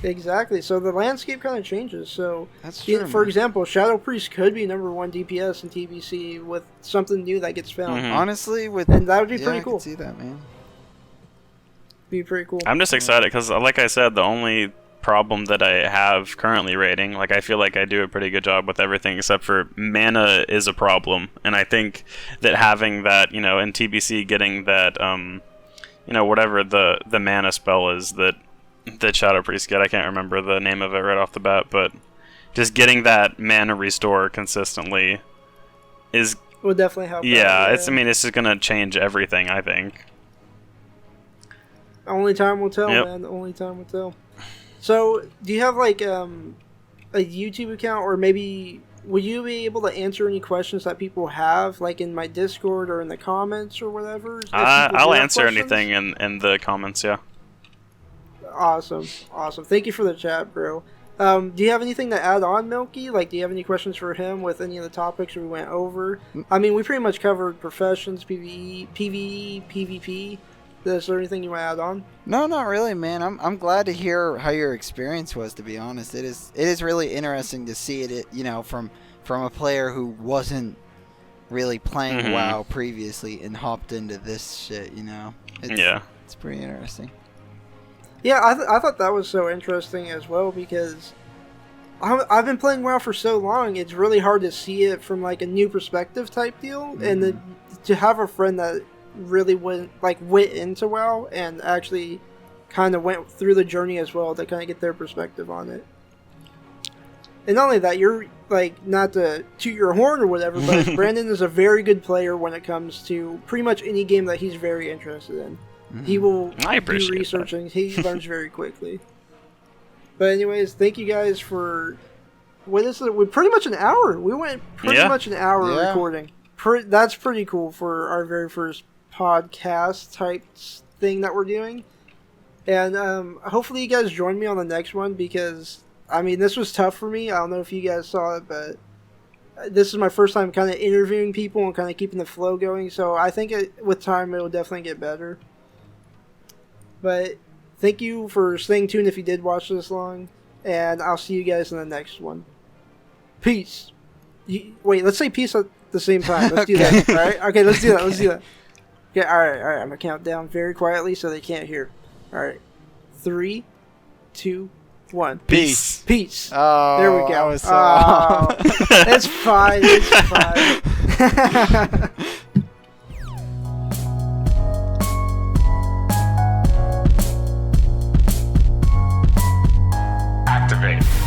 Exactly. So the landscape kind of changes. So, That's true. for example, ShadowPriest could be #1 DPS in TBC with something new that gets found. Mhm. Honestly, with And that would be yeah, pretty I cool. could see that, man. Be pretty cool. I'm just excited because, like I said, the only problem that I have currently rating, like I feel like I do a pretty good job with everything except for mana is a problem, and I think that having that, in TBC, getting that, whatever the mana spell is that Shadow Priest get, I can't remember the name of it right off the bat, but just getting that mana restore consistently is Would definitely help. yeah. out, It's it's just gonna change everything, I think. Only time will tell, Yep. man. Only time will tell. So, do you have like a YouTube account, or maybe will you be able to answer any questions that people have, like in my Discord or in the comments or whatever? If people do I'll have answer questions? anything in the comments. Yeah. Awesome. Thank you for the chat, bro. Do you have anything to add on, Milky? Like, do you have any questions for him with any of the topics we went over? I mean, we pretty much covered professions, PvE, PvE, PvP. Is there anything you want to add on? No, not really, man. I'm glad to hear how your experience was. To be honest, it is really interesting to see it. From a player who wasn't really playing WoW previously and hopped into this shit. It's pretty interesting. Yeah, I thought that was so interesting as well because I've been playing WoW for so long. It's really hard to see it from like a new perspective type deal, and to have a friend that really went into WoW and actually kind of went through the journey as well to kind of get their perspective on it. And not only that, you're like, not to toot your horn or whatever, but Brandon is a very good player when it comes to pretty much any game that he's very interested in. He will I do appreciate researching. He learns very quickly. But anyways, thank you guys for what is it? We're pretty much an hour. We went pretty much an hour recording. That's pretty cool for our very first podcast type thing that we're doing. And hopefully you guys join me on the next one because, I mean, this was tough for me. I don't know if you guys saw it, but this is my first time kind of interviewing people and kind of keeping the flow going. So I think with time it will definitely get better. But thank you for staying tuned if you did watch this long. And I'll see you guys in the next one. Peace. Wait, let's say peace at the same time. Let's do that. All right? Okay, let's do that. Okay, all right. I'm going to count down very quietly so they can't hear. All right. 3, 2, 1. Peace. Peace. Oh, there we go. I was so... It's fine. Activate.